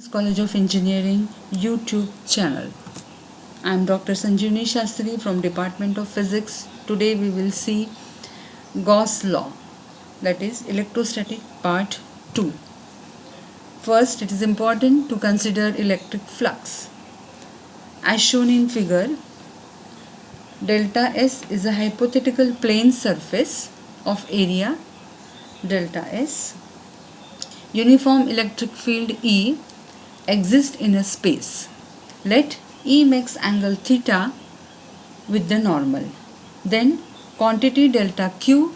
College of Engineering YouTube channel. I am Dr. Sanjeevani Shastri from Department of Physics. Today we will see Gauss law, that is electrostatic part 2. First, it is important to consider electric flux. As shown in figure, delta S is a hypothetical plane surface of area delta S. Uniform electric field E exists in a space. Let E makes angle theta with the normal. Then quantity delta Q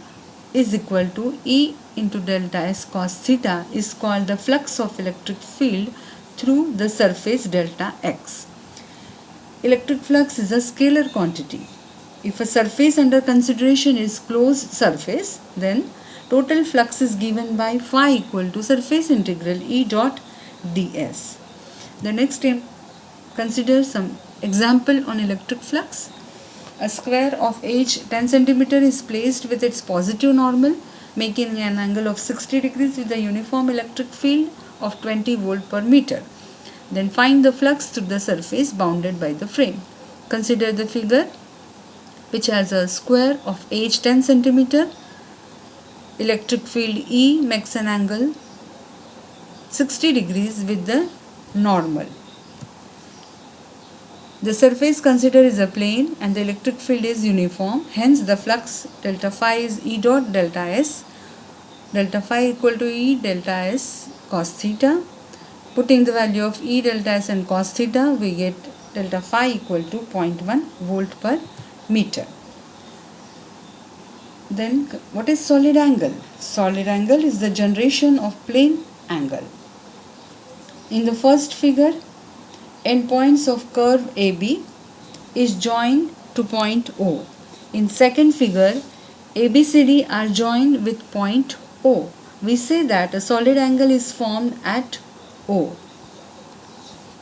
is equal to E into delta S cos theta is called the flux of electric field through the surface delta X. Electric flux is a scalar quantity. If a surface under consideration is closed surface, then total flux is given by phi equal to surface integral E dot ds. The next consider some example on electric flux. A square of h 10 cm is placed with its positive normal, making an angle of 60 degrees with a uniform electric field of 20 volt per meter. Then find the flux through the surface bounded by the frame. Consider the figure which has a square of h 10 cm. Electric field E makes an angle 60 degrees with the normal. The surface considered is a plane and the electric field is uniform. Hence the flux delta phi is E dot delta S. Delta phi equal to E delta S cos theta. Putting the value of E delta S and cos theta, we get delta phi equal to 0.1 volt per meter. Then what is solid angle? Solid angle is the generation of plane angle. In the first figure, endpoints of curve AB is joined to point O. In second figure, ABCD are joined with point O. We say that a solid angle is formed at O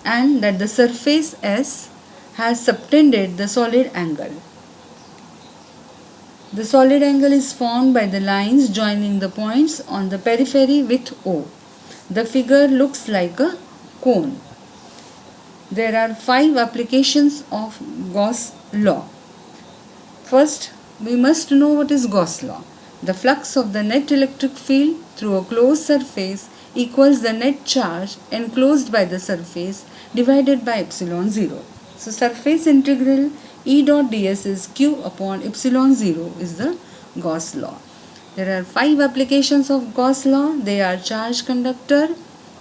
and that the surface S has subtended the solid angle. The solid angle is formed by the lines joining the points on the periphery with O. The figure looks like a cone. There are 5 applications of Gauss law. First, we must know what is Gauss law. The flux of the net electric field through a closed surface equals the net charge enclosed by the surface divided by epsilon 0. So, surface integral E dot ds is q upon epsilon 0 is the Gauss law. There are 5 applications of Gauss law. They are charge conductor,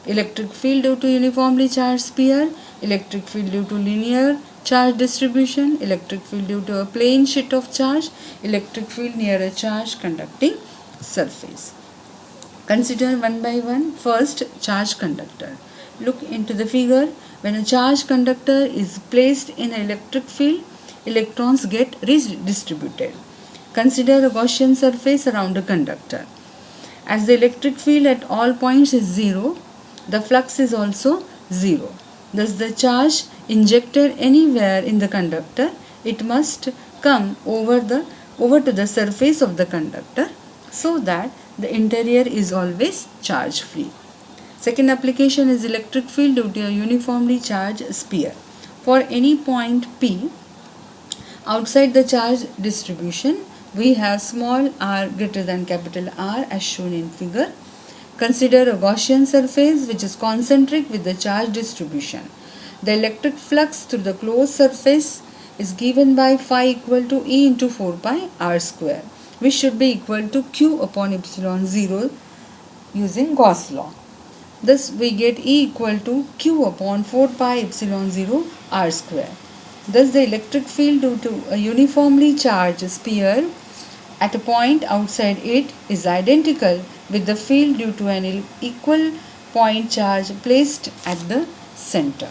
electric field due to uniformly charged sphere, electric field due to linear charge distribution, electric field due to a plane sheet of charge, electric field near a charge conducting surface. Consider one by one. First, charge conductor. Look into the figure. When a charge conductor is placed in an electric field, electrons get redistributed. Consider a Gaussian surface around a conductor. As the electric field at all points is 0, the flux is also 0. Thus the charge injected anywhere in the conductor, it must come over to the surface of the conductor so that the interior is always charge free. Second application is electric field due to a uniformly charged sphere. For any point P outside the charge distribution, we have small r greater than capital R as shown in figure. Consider a Gaussian surface which is concentric with the charge distribution. The electric flux through the closed surface is given by phi equal to E into 4 pi r square, which should be equal to q upon epsilon 0 using Gauss law. Thus we get E equal to q upon 4 pi epsilon 0 r square. Thus the electric field due to a uniformly charged sphere at a point outside it is identical with the field due to an equal point charge placed at the center.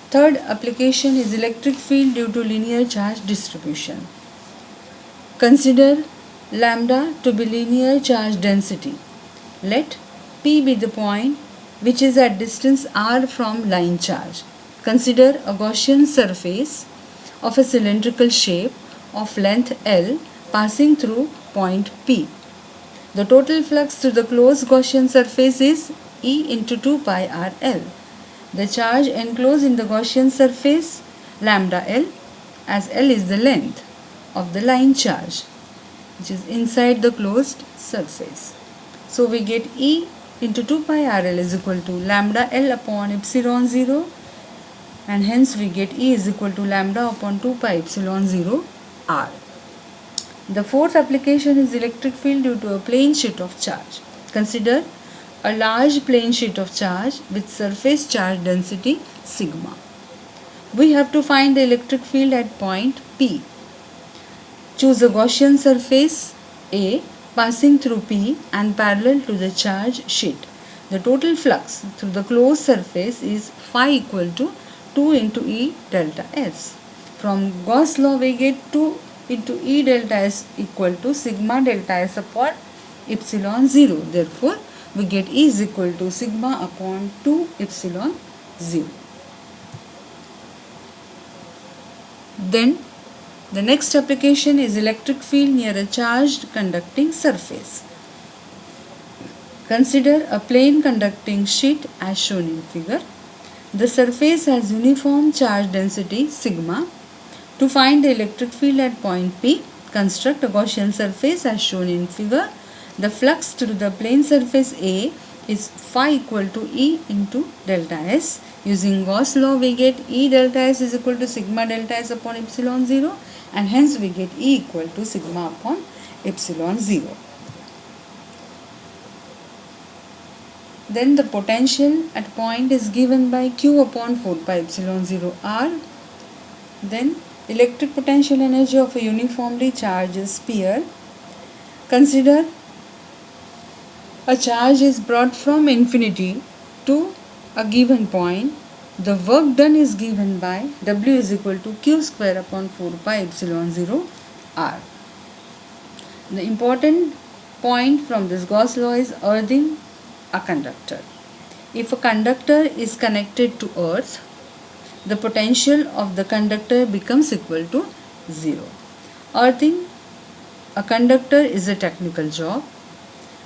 Third application is electric field due to linear charge distribution. Consider lambda to be linear charge density. Let P be the point which is at distance r from line charge. Consider a Gaussian surface of a cylindrical shape of length L passing through point P. The total flux through the closed Gaussian surface is E into 2 pi r L. The charge enclosed in the Gaussian surface lambda L, as L is the length of the line charge which is inside the closed surface. So we get E into 2 pi r L is equal to lambda L upon epsilon 0, and hence we get E is equal to lambda upon 2 pi epsilon 0 r. The fourth application is electric field due to a plane sheet of charge. Consider a large plane sheet of charge with surface charge density sigma. We have to find the electric field at point P. Choose a Gaussian surface A passing through P and parallel to the charge sheet. The total flux through the closed surface is phi equal to 2 into E delta S. From Gauss law we get 2 into E delta S equal to sigma delta S upon epsilon 0. Therefore, we get E is equal to sigma upon 2 epsilon 0. Then the next application is electric field near a charged conducting surface. Consider a plane conducting sheet as shown in figure. The surface has uniform charge density sigma. To find the electric field at point P, construct a Gaussian surface as shown in figure. The flux through the plane surface A is phi equal to E into delta S. Using Gauss law we get E delta S is equal to sigma delta S upon epsilon 0, and hence we get E equal to sigma upon epsilon 0. Then the potential at point is given by Q upon 4 pi epsilon 0 R. Then electric potential energy of a uniformly charged sphere. Consider a charge is brought from infinity to a given point. The work done is given by W is equal to Q square upon 4 pi epsilon 0 R. The important point from this Gauss law is earthing a conductor. If a conductor is connected to earth, the potential of the conductor becomes equal to 0. Earthing a conductor is a technical job.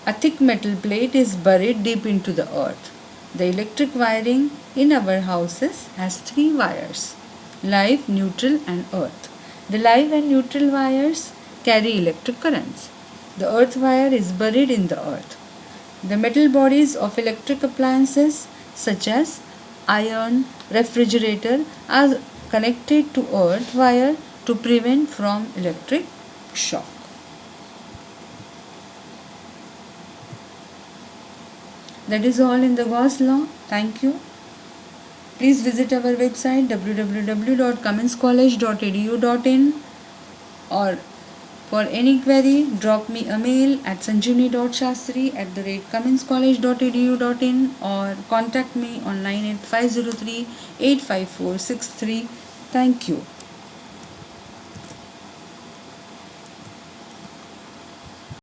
A thick metal plate is buried deep into the earth. The electric wiring in our houses has 3 wires: live, neutral and earth. The live and neutral wires carry electric currents. The earth wire is buried in the earth. The metal bodies of electric appliances such as iron, refrigerator are connected to earth wire to prevent from electric shock. That is all in the Gauss law. Thank you. Please visit our website www.cumminscollege.edu.in, or for any query drop me a mail at sanjeevani.shastri@cumminscollege.edu.in or contact me on 98503 85463. Thank you.